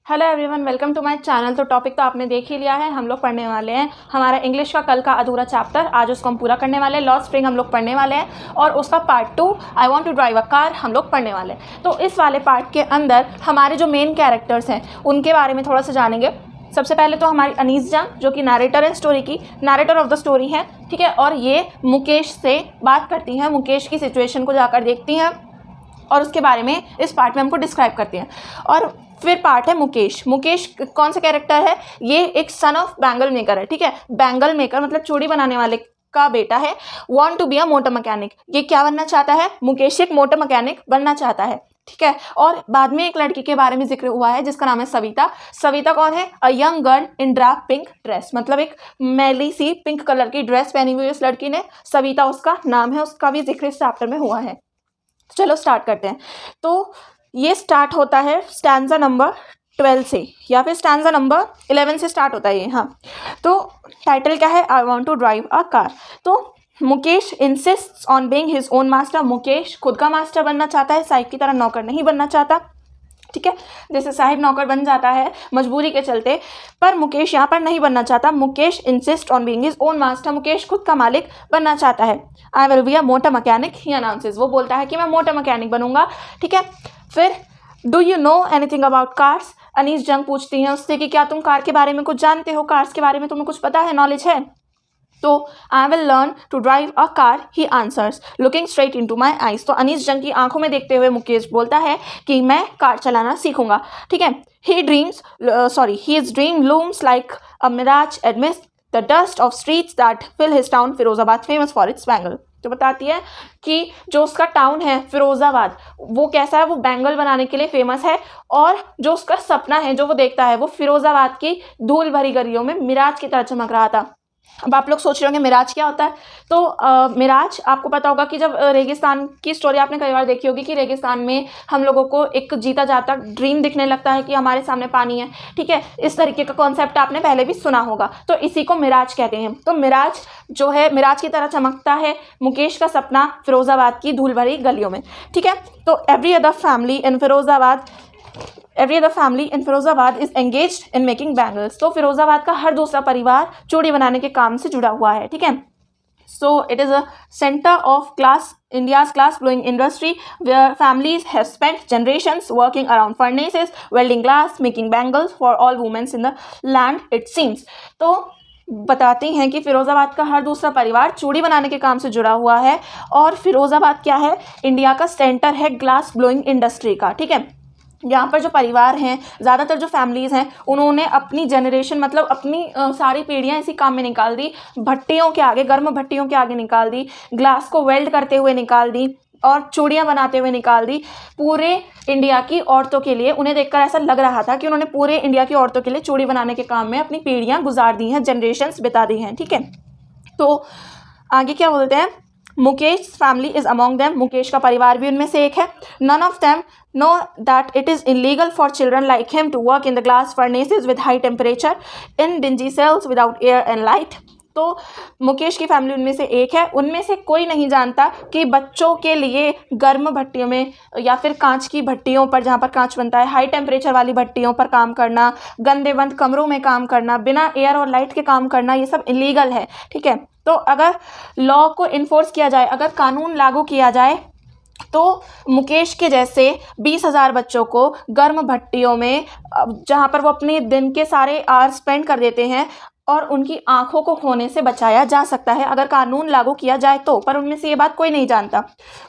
Hello everyone, welcome to my channel. तो topic तो आपने देख ही लिया है। हम लोग पढ़ने वाले हैं हमारा इंग्लिश का कल का अधूरा चैप्टर। आज उसको हम पूरा करने वाले हैं। लॉस्ट स्प्रिंग हम लोग पढ़ने वाले हैं और उसका part 2 I want to drive a car हम लोग पढ़ने वाले हैं। तो इस वाले पार्ट के अंदर हमारे जो मेन कैरेक्टर्स हैं उनके बारे में थोड़ा सा जानेंगे। सबसे पहले तो हमारी अनीस जंग जो कि नरेटर है, स्टोरी की नरेटर ऑफ द स्टोरी है, ठीक है। और ये मुकेश से बात करती हैं, मुकेश की सिचुएशन को जाकर देखती हैं और उसके बारे में इस पार्ट में हमको डिस्क्राइब करती हैं। और फिर पार्ट है मुकेश। मुकेश कौन सा कैरेक्टर है? ये एक सन ऑफ बैंगल मेकर है, ठीक है। बैंगल मेकर मतलब चूड़ी बनाने वाले का बेटा है। Want to be a motor mechanic, ये क्या बनना चाहता है? मुकेश एक मोटर मैकेनिक बनना चाहता है, ठीक है। और बाद में एक लड़की के बारे में जिक्र हुआ है जिसका नाम है सविता। सविता कौन है? A young girl in dark pink dress, मतलब एक मैली सी पिंक कलर की ड्रेस पहनी हुई इस लड़की ने। सविता उसका नाम है, उसका भी जिक्र इस चैप्टर में हुआ है। चलो स्टार्ट करते हैं। तो ये स्टार्ट होता है स्टैंजा नंबर 12 से या फिर स्टैंजा नंबर 11 से स्टार्ट होता है ये। हाँ, तो टाइटल क्या है? I want to drive a car. तो Mukesh insists on being his own master. Mukesh खुद का मास्टर बनना चाहता है, साहिब की तरह नौकर नहीं बनना चाहता, ठीक है। जैसे साहिब नौकर बन जाता है मजबूरी के चलते, पर मुकेश यहाँ पर नहीं बनना चाहता। Mukesh insist on being his own master. Mukesh खुद का मालिक बनना चाहता है। I will be a motor mechanic he announces, वो बोलता है कि मैं मोटर मैकेनिक बनूंगा, ठीक है। फिर do you know anything about cars? Anees Jung पूछती हैं उससे कि क्या तुम कार के बारे में कुछ जानते हो, कार्स के बारे में तुम्हें कुछ पता है, नॉलेज है? तो I will learn to drive a car he answers looking straight into my eyes. तो अनीस जंग की आंखों में देखते हुए मुकेश बोलता है कि मैं कार चलाना सीखूंगा, ठीक है। His dream looms like a mirage amidst the dust of streets that fill his town Firozabad famous for its bangle। तो बताती है कि जो उसका टाउन है फिरोजाबाद वो कैसा है, वो बैंगल बनाने के लिए फेमस है। और जो उसका सपना है जो वो देखता है वो फिरोजाबाद की धूल भरी गलियों में मिराज की तरह चमक रहा था। अब आप लोग सोच रहे होंगे मिराज क्या होता है? तो मिराज आपको पता होगा कि जब रेगिस्तान की स्टोरी आपने कई बार देखी होगी कि रेगिस्तान में हम लोगों को एक जीता जाता ड्रीम दिखने लगता है कि हमारे सामने पानी है, ठीक है। इस तरीके का कॉन्सेप्ट आपने पहले भी सुना होगा, तो इसी को मिराज कहते हैं। तो मिराज जो है मिराज की तरह चमकता है मुकेश का सपना फिरोजाबाद की धूल भरी गलियों में, ठीक है। तो every other family in Firozabad is engaged in making bangles. तो फिरोजाबाद का हर दूसरा परिवार चूड़ी बनाने के काम से जुड़ा हुआ है, ठीक है। So it is a center of India's glass blowing industry where families have spent generations working around furnaces, welding glass, making bangles for all women in the land it seems। तो बताती हैं कि फिरोजाबाद का हर दूसरा परिवार चूड़ी बनाने के काम से जुड़ा हुआ है और फिरोजाबाद क्या है? इंडिया का सेंटर है ग्लास ब्लोइंग इंडस्ट्री का, ठीक है। यहाँ पर जो परिवार हैं, ज़्यादातर जो फैमिलीज़ हैं, उन्होंने अपनी जनरेशन मतलब अपनी सारी पीढ़ियाँ इसी काम में निकाल दी। भट्टियों के आगे, गर्म भट्टियों के आगे निकाल दी, ग्लास को वेल्ड करते हुए निकाल दी और चूड़ियाँ बनाते हुए निकाल दी। पूरे इंडिया की औरतों के लिए उन्हें देखकर ऐसा लग रहा था कि उन्होंने पूरे इंडिया की औरतों के लिए चूड़ी बनाने के काम में अपनी पीढ़ियाँ गुजार दी हैं, जनरेशन्स बिता दी हैं, ठीक है। तो आगे क्या बोलते हैं? Mukesh family is among them. Mukesh का परिवार भी उनमें से एक है। None of them know that it is illegal for children like him to work in the glass furnaces with high temperature in dingy cells without air and light. तो मुकेश की family उनमें से एक है। उनमें से कोई नहीं जानता कि बच्चों के लिए गर्म भट्टियों में या फिर कांच की भट्टियों पर, जहाँ पर कांच बनता है, हाई टेम्परेचर वाली भट्टियों पर काम करना, गंदे बंद कमरों में काम करना, बिना एयर और लाइट के काम करना, ये सब इलीगल है, ठीक है। तो अगर लॉ को इन्फोर्स किया जाए, अगर कानून लागू किया जाए, तो मुकेश के जैसे 20,000 बच्चों को गर्म भट्टियों में, जहाँ पर वो अपने दिन के सारे आवर स्पेंड कर देते हैं, और उनकी आंखों को खोने से बचाया जा सकता है अगर कानून लागू किया जाए तो। पर उनमें से ये बात कोई नहीं जानता।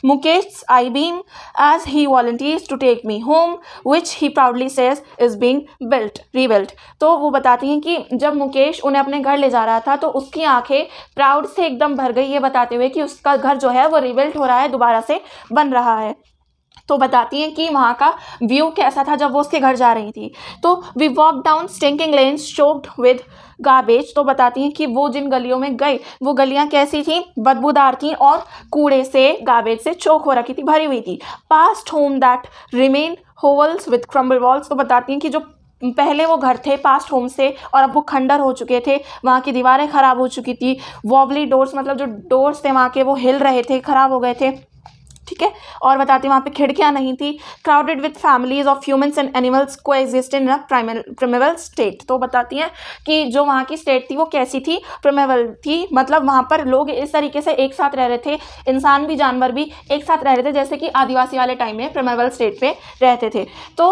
Mukesh I beam as he volunteers to take me home which he proudly says is being rebuilt. तो वो बताती हैं कि जब मुकेश उन्हें अपने घर ले जा रहा था तो उसकी आंखें प्राउड से एकदम भर गई, ये बताते हुए कि उसका घर जो है वो रिबिल्ट हो रहा है, दोबारा से बन रहा है। तो बताती हैं कि वहाँ का व्यू कैसा था जब वो उसके घर जा रही थी। तो we walk down stinking lanes choked with garbage. तो बताती हैं कि वो जिन गलियों में गई वो गलियाँ कैसी थी? बदबूदार थी और कूड़े से, गार्बेज से चोक हो रखी थी, भरी हुई थी। Past home that remain hovels with crumble walls. तो बताती हैं कि जो पहले वो घर थे पास्ट होम से और अब वो खंडर हो चुके थे, वहाँ की दीवारें ख़राब हो चुकी थी। वॉबली डोर्स मतलब जो डोर्स थे वहाँ के वो हिल रहे थे, ख़राब हो गए थे। ठीक है। और बताती है वहाँ पे खिड़कियाँ नहीं थी। Crowded with families of humans and animals को एग्जिस्ट इन अ प्रिमेवल स्टेट। तो बताती हैं कि जो वहाँ की स्टेट थी वो कैसी थी, प्रिमेवल थी, मतलब वहाँ पर लोग इस तरीके से एक साथ रह रहे थे, इंसान भी जानवर भी एक साथ रह रहे थे जैसे कि आदिवासी वाले टाइम में प्रिमेवल स्टेट पे रहते थे। तो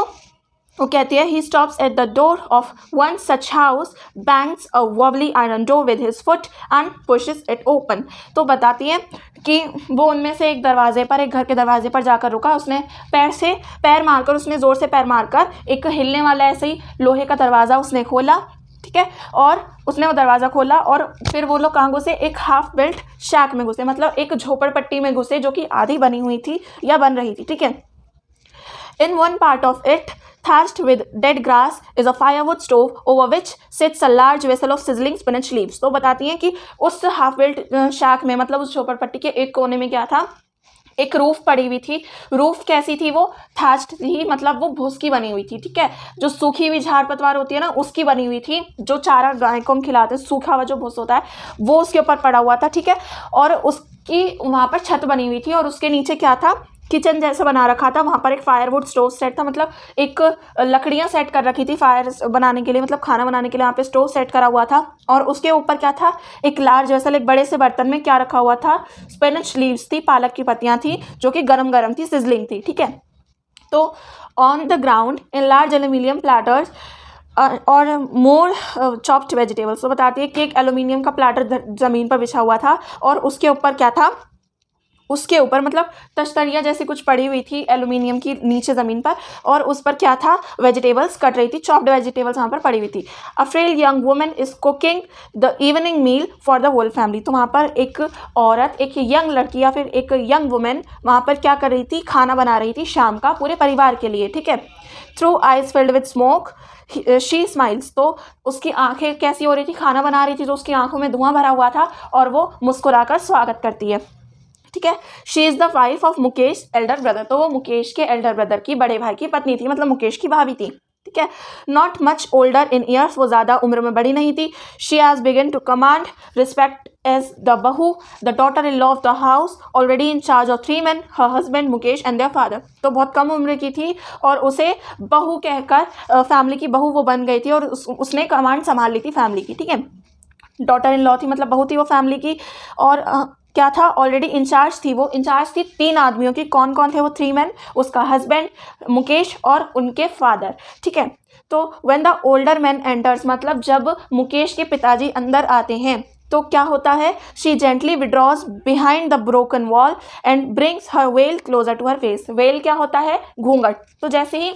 वो कहती है he stops at the door of one such house, bangs a wobbly iron door with his foot and pushes it open. तो बताती है कि वो उनमें से एक दरवाजे पर, एक घर के दरवाजे पर जाकर रुका, उसने पैर मारकर, उसने ज़ोर से पैर मारकर एक हिलने वाला ऐसे ही लोहे का दरवाज़ा उसने खोला, ठीक है। और उसने वो दरवाज़ा खोला और फिर वो लोग कहाँ घुसे, एक हाफ बिल्ट शैक में घुसे, मतलब एक झोपड़पट्टी में घुसे जो कि आधी बनी हुई थी या बन रही थी, ठीक है। In one part of it, thatched with dead grass, is a firewood stove over which sits a large vessel of sizzling spinach leaves. तो बताती हैं कि उस हाफ बिल्ट शैक में, मतलब उस झोपड़पट्टी के एक कोने में क्या था, एक रूफ पड़ी हुई थी। रूफ कैसी थी, वो थैच्ड थी, मतलब वो भूस की बनी हुई थी, ठीक है। जो सूखी हुई झाड़ पतवार होती है ना, उसकी बनी हुई थी। जो चारा गाय को हम खिलाते हैं, सूखा हुआ जो भूस होता है वो उसके ऊपर पड़ा हुआ था, ठीक है। और उसकी वहाँ पर छत बनी हुई थी और उसके नीचे क्या था, किचन जैसा बना रखा था। वहाँ पर एक फायरवुड स्टोव सेट था, मतलब एक लकड़ियाँ सेट कर रखी थी फायर बनाने के लिए, मतलब खाना बनाने के लिए वहाँ पे स्टोव सेट करा हुआ था। और उसके ऊपर क्या था, एक लार्ज वेसल, एक बड़े से बर्तन में क्या रखा हुआ था, स्पिनच लीव्स थी, पालक की पत्तियाँ थी जो कि गरम गरम थी, सिजलिंग थी, ठीक है। तो on the ground in large aluminium platters और मोर चॉप्ड वेजिटेबल्स। तो बताती है कि एक एल्यूमिनियम का प्लेटर ज़मीन पर बिछा हुआ था और उसके ऊपर क्या था, उसके ऊपर मतलब तश्तरिया जैसी कुछ पड़ी हुई थी एल्यूमिनियम की नीचे ज़मीन पर, और उस पर क्या था, वेजिटेबल्स कट रही थी, चॉप्ड वेजिटेबल्स वहाँ पर पड़ी हुई थी। A frail young woman is cooking the evening meal for the whole family. तो वहाँ पर एक औरत, एक यंग लड़की या फिर एक यंग वुमेन वहाँ पर क्या कर रही थी, खाना बना रही थी शाम का पूरे परिवार के लिए, ठीक है। Through eyes filled with smoke she smiles. तो उसकी आंखें कैसी हो रही थी, खाना बना रही थी तो उसकी आंखों में धुआं भरा हुआ था और वो मुस्कुराकर स्वागत करती है, ठीक है। She is the wife of Mukesh Elder brother. तो वो मुकेश के एल्डर ब्रदर की, बड़े भाई की पत्नी थी, मतलब मुकेश की भाभी थी, ठीक है। Not much older in years, वो ज़्यादा उम्र में बड़ी नहीं थी। She has begun to command respect as the bahu, the daughter in law of the house, already in charge of 3 men, her husband Mukesh and their father. तो बहुत कम उम्र की थी और उसे बहू कहकर, फैमिली की बहू वो बन गई थी और उसने कमांड संभाल ली थी फैमिली की, ठीक है। डॉटर इन लॉ थी, मतलब बहू थी वो फैमिली की, और क्या था, ऑलरेडी इंचार्ज थी। वो इंचार्ज थी 3 आदमियों की। कौन कौन थे वो 3 men, उसका हस्बैंड मुकेश और उनके फादर, ठीक है। तो when the older man enters, मतलब जब मुकेश के पिताजी अंदर आते हैं तो क्या होता है, she gently withdraws behind the broken wall and brings her veil closer to her face. Veil क्या होता है, घूंघट। तो जैसे ही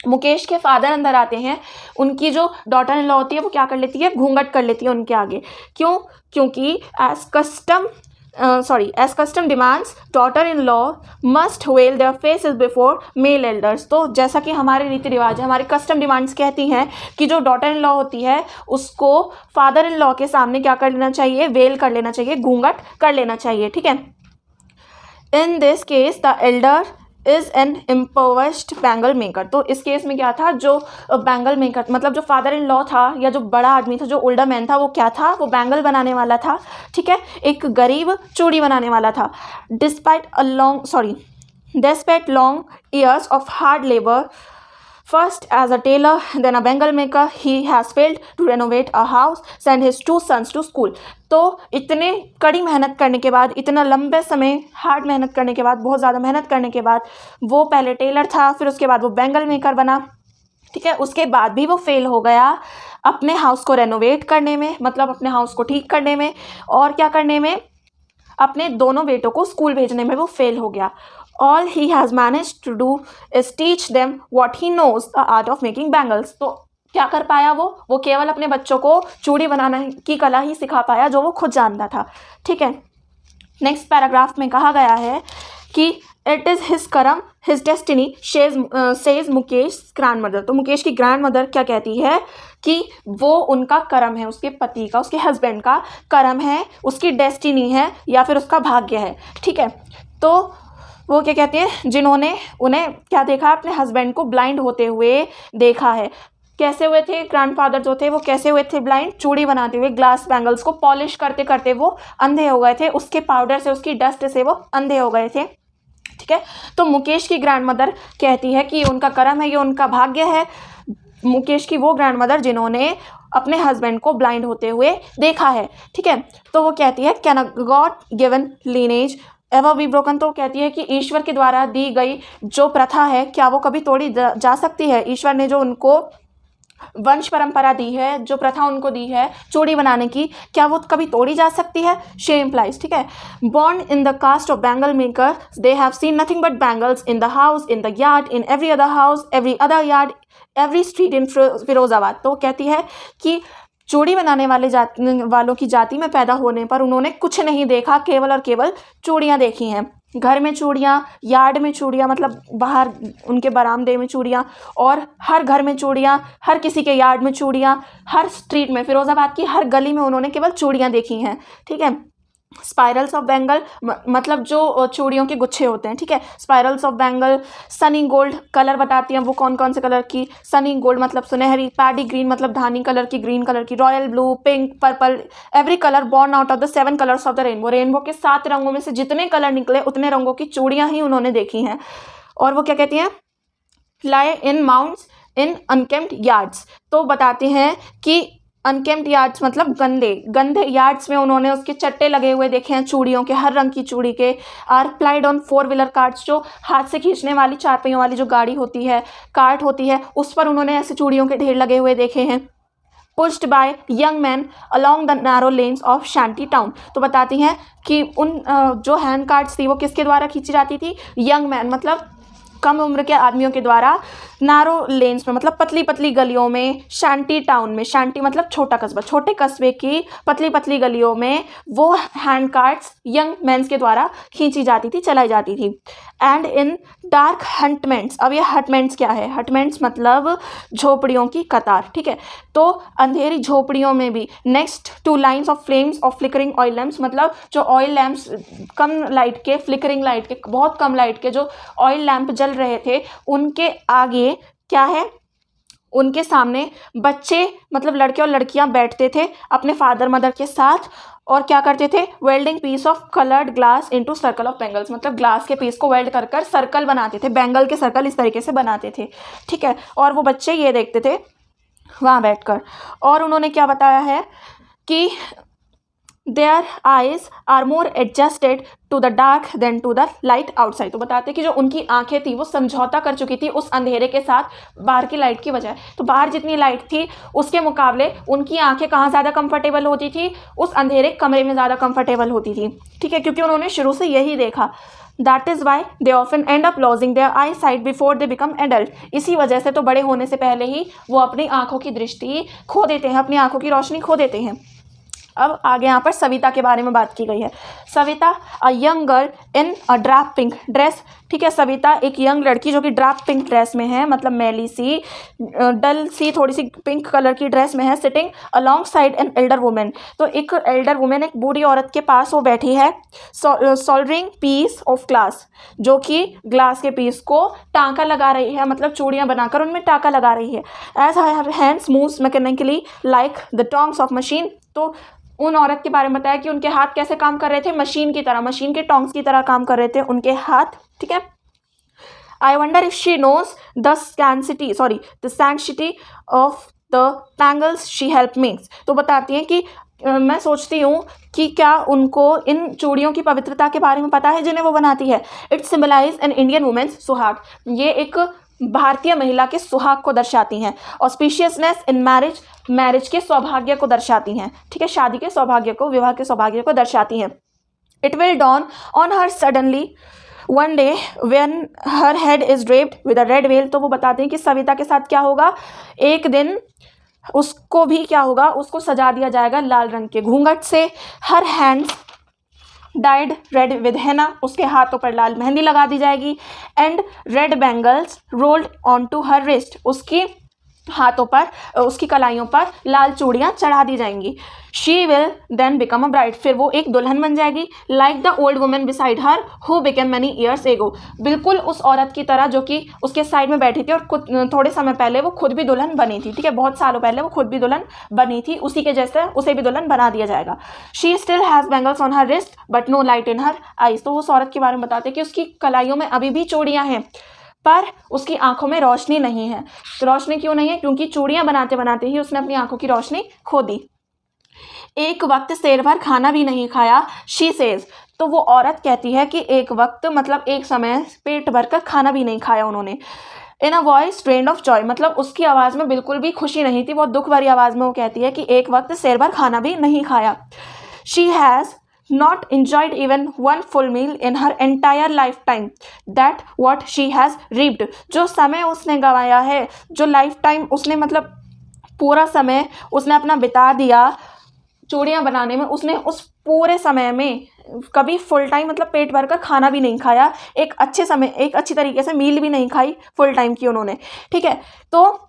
मुकेश के फादर अंदर आते हैं, उनकी जो डॉटर इन लॉ होती है वो क्या कर लेती है, घूंघट कर लेती है उनके आगे। क्यों, क्योंकि as custom demands, daughter-in-law must veil their faces before male elders। तो जैसा कि हमारे रीति रिवाज है, हमारे कस्टम डिमांड्स कहती हैं कि जो डॉटर इन लॉ होती है उसको फादर इन लॉ के सामने क्या कर लेना चाहिए, वेल कर लेना चाहिए, घूंघट कर लेना चाहिए, ठीक है। In this case the elder is an impoverished bangle maker. तो इस केस में क्या था, जो बैंगल मेकर, मतलब जो फादर इन लॉ था या जो बड़ा आदमी था, जो ओल्डर मैन था, वो क्या था, वो बैंगल बनाने वाला था, ठीक है। एक गरीब चूड़ी बनाने वाला था। Despite long years of hard labor, first as a tailor, then a bangle maker, he has failed to renovate a house, send his 2 sons to school। तो इतने कड़ी मेहनत करने के बाद, इतना लंबे समय हार्ड मेहनत करने के बाद, बहुत ज़्यादा मेहनत करने के बाद, वो पहले टेलर था, फिर उसके बाद वो बैंगल मेकर बना, ठीक है। उसके बाद भी वो फेल हो गया अपने हाउस को रेनोवेट करने में, मतलब अपने हाउस को ठीक करने में, और क्या करने में, अपने दोनों बेटों को स्कूल भेजने में वो फेल हो गया। All he has managed to do is teach them what he knows, the art of making bangles। तो क्या कर पाया वो केवल अपने बच्चों को चूड़ी बनाने की कला ही सिखा पाया जो वो खुद जानता था, ठीक है। नेक्स्ट पैराग्राफ में कहा गया है कि इट इज़ हिज करम his destiny says Mukesh grand mother. तो मुकेश की ग्रैंड मदर क्या कहती है कि वो उनका करम है, उसके पति का, उसके हस्बैंड का करम है, उसकी डेस्टिनी है या फिर उसका भाग्य है, ठीक है। तो वो क्या कहते हैं, जिन्होंने उन्हें क्या देखा, अपने हस्बैंड को ब्लाइंड होते हुए देखा है। कैसे हुए थे ग्रैंडफादर जो थे, वो कैसे हुए थे ब्लाइंड, चूड़ी बनाते हुए, ग्लास बैंगल्स को पॉलिश करते करते वो अंधे हो गए थे, उसके पाउडर से, उसकी डस्ट से वो अंधे हो गए थे, ठीक है। तो मुकेश की ग्रैंडमदर कहती है कि उनका कर्म है, ये उनका भाग्य है, मुकेश की वो ग्रैंडमदर जिन्होंने अपने हस्बैंड को ब्लाइंड होते हुए देखा है, ठीक है। तो वो कहती है can a God given lineage ever be broken, तो कहती है कि ईश्वर के द्वारा दी गई जो प्रथा है क्या वो कभी तोड़ी जा सकती है। ईश्वर ने जो उनको वंश परंपरा दी है, जो प्रथा उनको दी है चूड़ी बनाने की, क्या वो कभी तोड़ी जा सकती है। शी इम्प्लाइज, ठीक है। Born in the caste of bangle maker they have seen nothing but bangles in the house, in the yard, in every other house, every other yard, every street in Firozabad. तो कहती है कि चूड़ी बनाने वालों की जाति में पैदा होने पर उन्होंने कुछ नहीं देखा, केवल और केवल चूड़ियाँ देखी हैं। घर में चूड़ियाँ, यार्ड में चूड़ियाँ, मतलब बाहर उनके बरामदे में चूड़ियाँ, और हर घर में चूड़ियाँ, हर किसी के यार्ड में चूड़ियाँ, हर स्ट्रीट में, फिरोज़ाबाद की हर गली में उन्होंने केवल चूड़ियाँ देखी हैं, ठीक है। स्पाइरल्स ऑफ बैंगल मतलब जो चूड़ियों के गुच्छे होते हैं, ठीक है। Spirals of bangle, Sunny gold colour बताती हैं वो कौन कौन से कलर की। सनी गोल्ड मतलब सुनहरी, पैडी ग्रीन मतलब धानी कलर की, ग्रीन कलर की, royal blue, pink, purple, every colour born out of the 7 colours of the rainbow. Rainbow के 7 रंगों में से जितने कलर निकले उतने रंगों की चूड़ियाँ ही उन्होंने देखी हैं। और वो क्या कहती हैं, लाई इन माउंट्स इन अनकेम्प्ड यार्ड्स, तो बताते हैं कि अनकेम्प्ड यार्ड्स मतलब गंदे यार्ड्स में उन्होंने उसके चट्टे लगे हुए देखे हैं चूड़ियों के, हर रंग की चूड़ी के। आर प्लाइड ऑन 4 व्हीलर कार्ट्स, जो हाथ से खींचने वाली 4 पहियों वाली जो गाड़ी होती है, कार्ट होती है, उस पर उन्होंने ऐसे चूड़ियों के ढेर लगे हुए देखे हैं। Pushed by young man along the narrow lanes of shanty town, तो बताती हैं कि उन जो हैंड कार्ट्स थी वो किसके द्वारा खींची जाती थी, यंग मैन मतलब कम उम्र के आदमियों के द्वारा, नारो लेन्स में मतलब पतली पतली गलियों में, शांति टाउन में, शांति मतलब छोटा कस्बा, छोटे कस्बे की पतली पतली गलियों में वो हैंड कार्ट्स यंग मैंस के द्वारा खींची जाती थी, चलाई जाती थी। एंड इन डार्क हटमेंट्स, अब ये हटमेंट्स क्या है, हटमेंट्स मतलब झोपड़ियों की कतार, ठीक है। तो अंधेरी झोपड़ियों में भी next two lines of flames of flickering oil lamps, मतलब जो ऑयल लैम्प्स कम लाइट के, फ्लिकरिंग लाइट के, बहुत कम लाइट के जो ऑयल लैम्प जल रहे थे, उनके आगे क्या है, उनके सामने बच्चे मतलब लड़के और लड़कियां बैठते थे अपने फादर मदर के साथ, और क्या करते थे, welding piece of coloured glass into circle of bangles, मतलब ग्लास के पीस को वेल्ड कर कर सर्कल बनाते थे, बैंगल के सर्कल इस तरीके से बनाते थे, ठीक है। और वो बच्चे ये देखते थे वहाँ बैठकर। और उन्होंने क्या बताया है कि their eyes are more adjusted to the dark than to the light outside, तो बताते कि जो उनकी आंखें थी वो समझौता कर चुकी थी उस अंधेरे के साथ बाहर की लाइट की बजाय। तो बाहर जितनी लाइट थी उसके मुकाबले उनकी आंखें कहाँ ज़्यादा कंफर्टेबल होती थी, उस अंधेरे कमरे में ज़्यादा कंफर्टेबल होती थी, ठीक है, क्योंकि उन्होंने शुरू से यही देखा। That is why they often end up losing their eyesight before they become adult, इसी वजह से तो बड़े होने से पहले ही वो अपनी आंखों की दृष्टि खो देते हैं, अपनी आंखों की रोशनी खो देते हैं। अब आगे यहाँ पर सविता के बारे में बात की गई है। Savita a young girl in a drop pink dress, ठीक है। सविता एक यंग लड़की जो कि ड्राप पिंक ड्रेस में है, मतलब मैली सी, डल सी, थोड़ी सी पिंक कलर की ड्रेस में है, sitting along side an elder women, तो एक एल्डर वुमेन, एक बूढ़ी औरत के पास वो बैठी है, सोल्डरिंग पीस ऑफ ग्लास, जो कि ग्लास के पीस को टाँका लगा रही है, मतलब चूड़ियाँ बनाकर उनमें टाँका लगा रही है। As her hands move mechanically like the tongs of machine, तो उन औरत के बारे में बताया कि उनके हाथ कैसे काम कर रहे थे, मशीन की तरह, मशीन के टोंग्स की तरह काम कर रहे थे उनके हाथ, ठीक है। I wonder if she knows the sanctity of the bangles she help means, तो बताती हैं कि मैं सोचती हूँ कि क्या उनको इन चूड़ियों की पवित्रता के बारे में पता है जिन्हें वो बनाती है। It symbolises an Indian woman's suhag, ये एक भारतीय महिला के सुहाग को दर्शाती हैं। ऑस्पिशियसनेस इन मैरिज, मैरिज के सौभाग्य को दर्शाती हैं, ठीक है, शादी के सौभाग्य को, विवाह के सौभाग्य को दर्शाती हैं। It will dawn on her suddenly one day when her head is draped with a red well, तो वो बताते हैं कि सविता के साथ क्या होगा, एक दिन उसको भी क्या होगा, उसको सजा दिया जाएगा लाल रंग के घूंघट से। Her hands dyed red with henna, उसके हाथों पर लाल मेहंदी लगा दी जाएगी। And red bangles rolled on to her wrist, उसकी हाथों पर, उसकी कलाइयों पर लाल चूड़ियाँ चढ़ा दी जाएंगी। She will then become a bride, फिर वो एक दुल्हन बन जाएगी। Like the old woman beside her who became many years ago, बिल्कुल उस औरत की तरह जो कि उसके साइड में बैठी थी और थोड़े समय पहले वो खुद भी दुल्हन बनी थी। ठीक है, बहुत सालों पहले वो खुद भी दुल्हन बनी थी, उसी के जैसे उसे भी दुल्हन बना दिया जाएगा। She still has bangles on her wrist but no light in her eyes, तो उस औरत के बारे में बताते हैं कि उसकी कलाइयों में अभी भी चूड़ियाँ हैं पर उसकी आंखों में रोशनी नहीं है। तो रोशनी क्यों नहीं है? क्योंकि चूड़ियाँ बनाते बनाते ही उसने अपनी आंखों की रोशनी खो दी। एक वक्त शेर भर खाना भी नहीं खाया, शी सेज, तो वो औरत कहती है कि एक वक्त मतलब एक समय पेट भर कर खाना भी नहीं खाया उन्होंने। In a voice trained of joy, मतलब उसकी आवाज़ में बिल्कुल भी खुशी नहीं थी, बहुत दुख भरी आवाज़ में वो कहती है कि एक वक्त शेर भर खाना भी नहीं खाया। She has not enjoyed even one full meal in her entire lifetime, that what she has reaped, जो समय उसने गंवाया है, जो लाइफ टाइम उसने मतलब पूरा समय उसने अपना बिता दिया चूड़ियाँ बनाने में, उसने उस पूरे समय में कभी फुल टाइम मतलब पेट भर कर खाना भी नहीं खाया, एक अच्छी तरीके से मील भी नहीं खाई फुल टाइम की उन्होंने। ठीक है, तो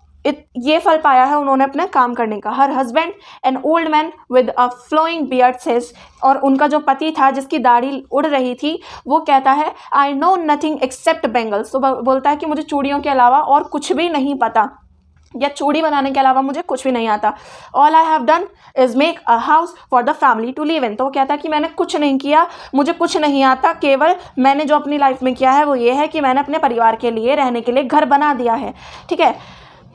ये फल पाया है उन्होंने अपने काम करने का। Her husband an old man with a flowing beard says, और उनका जो पति था जिसकी दाढ़ी उड़ रही थी वो कहता है I know nothing accept bangles, तो बोलता है कि मुझे चूड़ियों के अलावा और कुछ भी नहीं पता, या चूड़ी बनाने के अलावा मुझे कुछ भी नहीं आता। All I have done is make a house for the family to live in, तो वो कहता है कि मैंने कुछ नहीं किया, मुझे कुछ नहीं आता, केवल मैंने जो अपनी लाइफ में किया है वो ये है कि मैंने अपने परिवार के लिए रहने के लिए घर बना दिया है। ठीक है,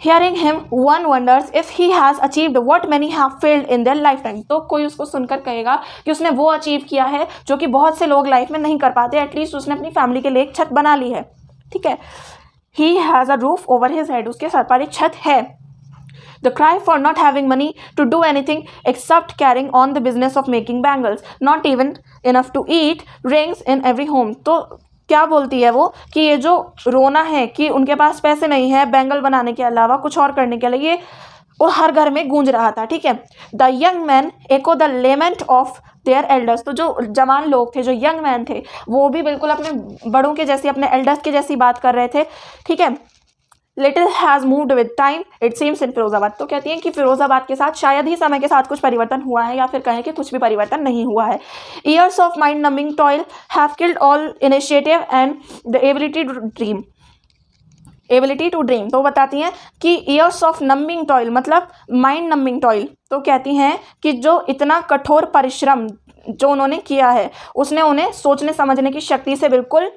Hearing him, one wonders if he has achieved what many have failed in their lifetime, तो कोई उसको सुनकर कहेगा कि उसने वो अचीव किया है जो कि बहुत से लोग लाइफ में नहीं कर पाते, एटलीस्ट उसने अपनी फैमिली के लिए एक छत बना ली है। ठीक है, he has a roof over his head, उसके सर पर एक छत है। The cry for not having money to do anything except carrying on the business of making bangles, not even enough to eat, rings in every home, तो क्या बोलती है वो कि ये जो रोना है कि उनके पास पैसे नहीं है बैंगल बनाने के अलावा कुछ और करने के लिए, वो हर घर में गूंज रहा था। ठीक है, the young man echo the lament of their elders, तो जो जवान लोग थे, जो यंग मैन थे, वो भी बिल्कुल अपने बड़ों के जैसी, अपने एल्डर्स के जैसी बात कर रहे थे। ठीक है, little has moved with time it seems in Firozabad, तो कहती हैं कि फिरोजाबाद के साथ शायद ही समय के साथ कुछ परिवर्तन हुआ है, या फिर कहें कि कुछ भी परिवर्तन नहीं हुआ है। Years of mind numbing toil have killed all initiative and the ability to dream, तो बताती हैं कि ईयर्स ऑफ नंबिंग टॉयल मतलब माइंड नंबिंग टॉयल, तो कहती हैं कि जो इतना कठोर परिश्रम जो उन्होंने किया है उसने उन्हें सोचने समझने की शक्ति से बिल्कुल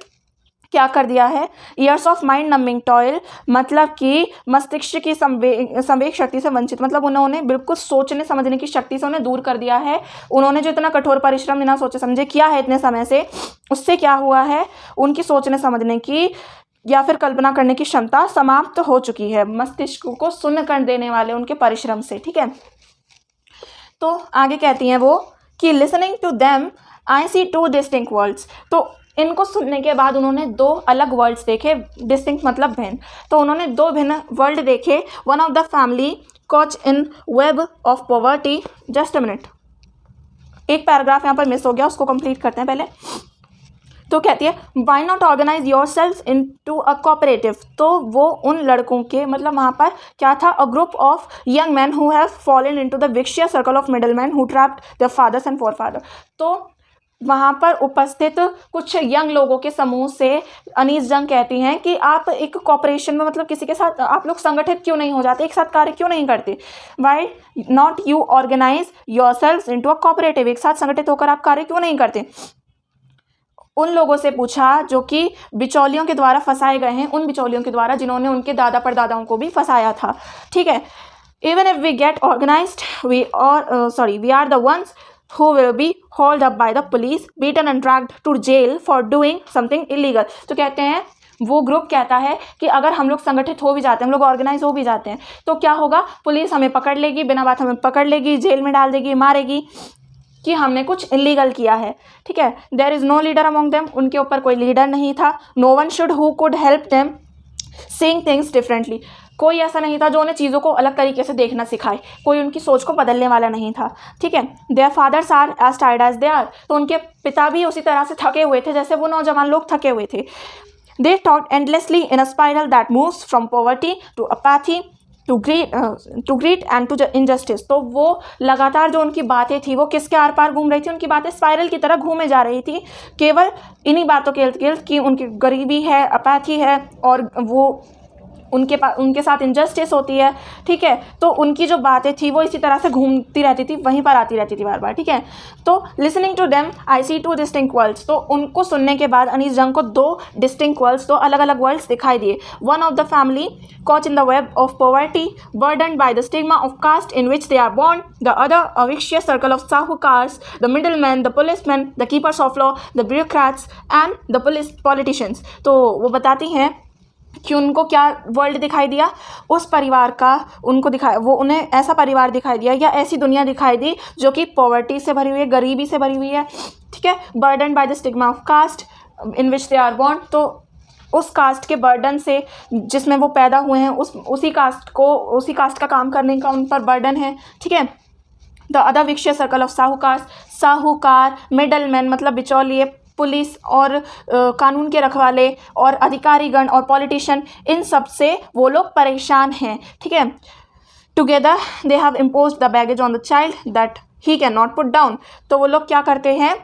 क्या कर दिया है। Years of mind numbing toil मतलब कि मस्तिष्क की संवेग शक्ति से वंचित, मतलब उन्होंने बिल्कुल सोचने समझने की शक्ति से उन्हें दूर कर दिया है। उन्होंने जो इतना कठोर परिश्रम बिना सोचे समझे किया है इतने समय से, उससे क्या हुआ है, उनकी सोचने समझने की या फिर कल्पना करने की क्षमता समाप्त हो चुकी है, मस्तिष्क को सुन्न कर देने वाले उनके परिश्रम से। ठीक है, तो आगे कहती हैं वो कि listening to them I see two distinct worlds, तो इनको सुनने के बाद उन्होंने दो अलग वर्ल्ड्स देखे, डिस्टिंक्ट मतलब भिन्न, तो उन्होंने दो भिन्न वर्ल्ड देखे। One of the family caught in web of poverty, just a minute, एक पैराग्राफ यहाँ पर मिस हो गया, उसको कंप्लीट करते हैं पहले। तो कहती है why not organise yourself into a cooperative, तो वो उन लड़कों के मतलब वहाँ पर क्या था, a group of young man who have fallen into the vicious circle of middle man who trapped their fathers and forefather, तो वहाँ पर उपस्थित कुछ यंग लोगों के समूह से अनीस जंग कहती हैं कि आप एक कॉपरेशन में मतलब किसी के साथ आप लोग संगठित क्यों नहीं हो जाते, एक साथ कार्य क्यों नहीं करते। Why not you organise yourself into a cooperative, एक साथ संगठित होकर आप कार्य क्यों नहीं करते। उन लोगों से पूछा जो कि बिचौलियों के द्वारा फंसाए गए हैं, उन बिचौलियों के द्वारा जिन्होंने उनके दादा परदादाओं को भी फंसाया था। ठीक है, even if we get organised we are the ones who will be hauled up by the police, beaten and dragged to jail for doing something illegal, तो कहते हैं वो ग्रुप कहता है कि अगर हम लोग संगठित हो भी जाते हैं, हम लोग ऑर्गेनाइज हो भी जाते हैं, तो क्या होगा, पुलिस हमें पकड़ लेगी, बिना बात हमें पकड़ लेगी, जेल में डाल देगी, मारेगी कि हमने कुछ इलीगल किया है। ठीक है, there is no leader among them, उनके ऊपर कोई लीडर नहीं था। No one should who could help them seeing things differently, कोई ऐसा नहीं था जो उन्हें चीज़ों को अलग तरीके से देखना सिखाए, कोई उनकी सोच को बदलने वाला नहीं था। ठीक है, their fathers are as tired as they are, तो उनके पिता भी उसी तरह से थके हुए थे जैसे वो नौजवान लोग थके हुए थे। They talked endlessly in a spiral that moves from poverty to apathy to greed and to injustice. तो वो लगातार जो उनकी बातें थी वो किसके आर पार घूम रही थी, उनकी बातें स्पाइरल की तरह घूमे जा रही थी केवल इन्हीं बातों के इर्द गिर्द कि उनकी गरीबी है, अपैथी है और वो उनके साथ इनजस्टिस होती है। ठीक है, तो उनकी जो बातें थी वो इसी तरह से घूमती रहती थी, वहीं पर आती रहती थी बार बार। ठीक है, तो listening to them I see two distinct worlds. तो उनको सुनने के बाद अनीस जंग को दो डिस्टिंक्ट वर्ल्ड्स, दो अलग अलग वर्ल्ड्स दिखाई दिए। One of the family caught in the web of poverty, burdened by the stigma of caste in which they are born. The other, a vicious circle of sahukars, the middlemen, the policemen, the keepers of law, the bureaucrats and the politicians. तो वो बताती हैं कि उनको क्या world दिखाई दिया, उस परिवार का उनको दिखाया, वो उन्हें ऐसा परिवार दिखाई दिया या ऐसी दुनिया दिखाई दी जो कि पॉवर्टी से भरी हुई है, गरीबी से भरी हुई है। ठीक है, burden by the stigma of caste in which they are born. तो उस कास्ट के बर्डन से जिसमें वो पैदा हुए हैं, उसी कास्ट का काम करने का उन पर बर्डन है। ठीक है, द अदर विक्शियस सर्कल ऑफ साहूकार, मिडल मैन मतलब बिचौलिए, पुलिस और कानून के रखवाले और अधिकारीगण और पॉलिटिशियन, इन सब से वो लोग परेशान हैं। ठीक है, together they have imposed the baggage on the child that he can not put down. तो वो लोग क्या करते हैं,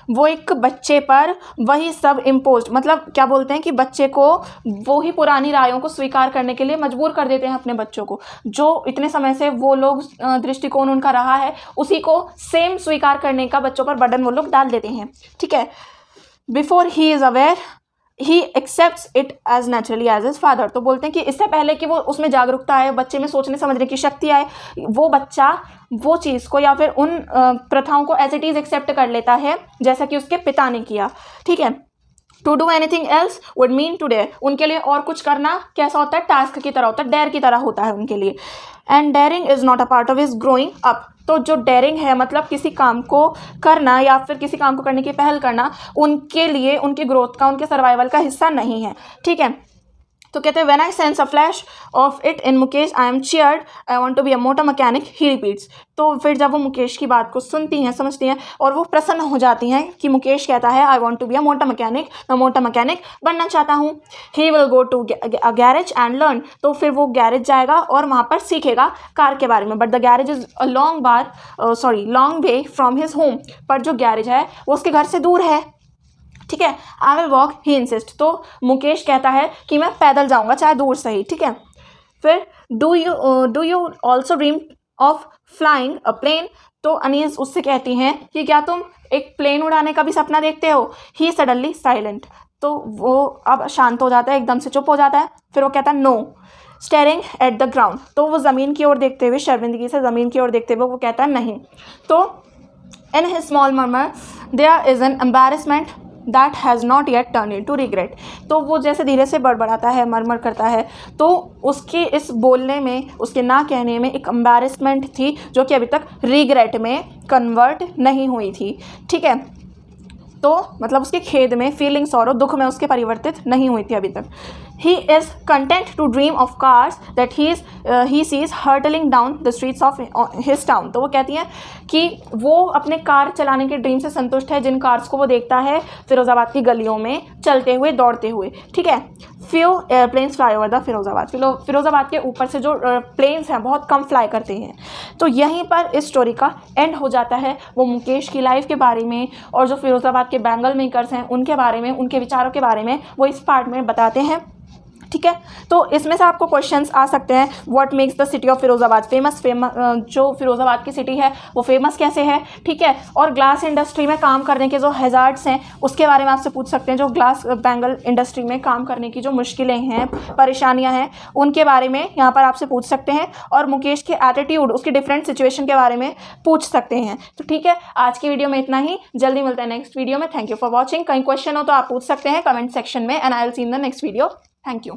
वो एक बच्चे पर वही सब इम्पोज्ड, मतलब क्या बोलते हैं कि बच्चे को वो ही पुरानी रायों को स्वीकार करने के लिए मजबूर कर देते हैं अपने बच्चों को, जो इतने समय से वो लोग दृष्टिकोण उनका रहा है उसी को सेम स्वीकार करने का बच्चों पर बर्डन वो लोग डाल देते हैं। ठीक है, before he is aware he accepts it as naturally as his father. तो बोलते हैं कि इससे पहले कि वो उसमें जागरूकता आए, बच्चे में सोचने समझने की शक्ति आए, वो बच्चा वो चीज़ को या फिर उन प्रथाओं को एज इट इज़ एक्सेप्ट कर लेता है जैसा कि उसके पिता ने किया। ठीक है, to do anything else would mean to dare. उनके लिए और कुछ करना कैसा होता है, टास्क की तरह होता है, डेयर की तरह होता है उनके लिए। And daring is not a part of his growing up. तो जो डेयरिंग है मतलब किसी काम को करना या फिर किसी काम को करने की पहल करना, उनके लिए उनकी ग्रोथ का, उनके सर्वाइवल का हिस्सा नहीं है। ठीक है, तो कहते हैं when I sense a flash of it in Mukesh I am cheered, I want to be a motor mechanic, he repeats. तो फिर जब वो मुकेश की बात को सुनती हैं, समझती हैं और वो प्रसन्न हो जाती हैं कि मुकेश कहता है I want to be a motor mechanic, मैं मोटर मैकेनिक बनना चाहता हूँ। He will go to a garage and learn. तो फिर वो गैरेज जाएगा और वहाँ पर सीखेगा कार के बारे में। But the garage is a long way from his home. पर जो गैरेज है वो उसके घर से दूर है। ठीक है, I will walk he insist. तो मुकेश कहता है कि मैं पैदल जाऊंगा चाहे दूर से ही। ठीक है, फिर do you also dream of flying a plane. तो अनीस उससे कहती हैं कि क्या तुम एक प्लेन उड़ाने का भी सपना देखते हो। He suddenly silent. तो वो अब शांत हो जाता है, एकदम से चुप हो जाता है। फिर वो कहता है no, staring at the ground. तो वो ज़मीन की ओर देखते हुए, शर्मिंदगी से ज़मीन की ओर देखते हुए वो कहता है नहीं। तो in his small murmur there is an embarrassment that has not yet turn into regret. तो वो जैसे धीरे से बड़बड़ाता है, मरमर करता है, तो उसके इस बोलने में, उसके ना कहने में एक एम्बैरेसमेंट थी जो कि अभी तक रिग्रेट में कन्वर्ट नहीं हुई थी। ठीक है, तो मतलब उसके खेद में, फीलिंग सॉरो, दुख में उसके परिवर्तित नहीं हुई थी अभी तक। He is content to dream of cars that he sees hurtling down the streets of his town. तो वो कहती हैं कि वो अपने कार चलाने के ड्रीम से संतुष्ट है, जिन कार्स को वो देखता है फिरोज़ाबाद की गलियों में चलते हुए, दौड़ते हुए। ठीक है, few airplanes fly over the Firozabad. Firozabad के ऊपर से जो प्लेन्स हैं बहुत कम फ्लाई करते हैं। तो यहीं पर इस स्टोरी का एंड हो जाता है। वो मुकेश की लाइफ के बारे में और जो फिरोज़ाबाद के बैंगल मेकर्स हैं उनके बारे में, उनके विचारों के बारे में वो इस पार्ट में बताते हैं। ठीक है, तो इसमें से आपको क्वेश्चंस आ सकते हैं। What makes the city of Firozabad famous, जो फिरोज़ाबाद की सिटी है वो फेमस कैसे है। ठीक है, और ग्लास इंडस्ट्री में काम करने के जो हैज़ार्ड्स हैं उसके बारे में आपसे पूछ सकते हैं। जो ग्लास बैंगल इंडस्ट्री में काम करने की जो मुश्किलें हैं, परेशानियां हैं, उनके बारे में यहाँ पर आपसे पूछ सकते हैं। और मुकेश के एटीट्यूड, उसकी डिफरेंट सिचुएशन के बारे में पूछ सकते हैं। तो ठीक है, आज की वीडियो में इतना ही। जल्दी मिलते हैं नेक्स्ट वीडियो में। Thank you for watching. कहीं क्वेश्चन हो तो आप पूछ सकते हैं कमेंट सेक्शन में, and I will see in the next video. Thank you.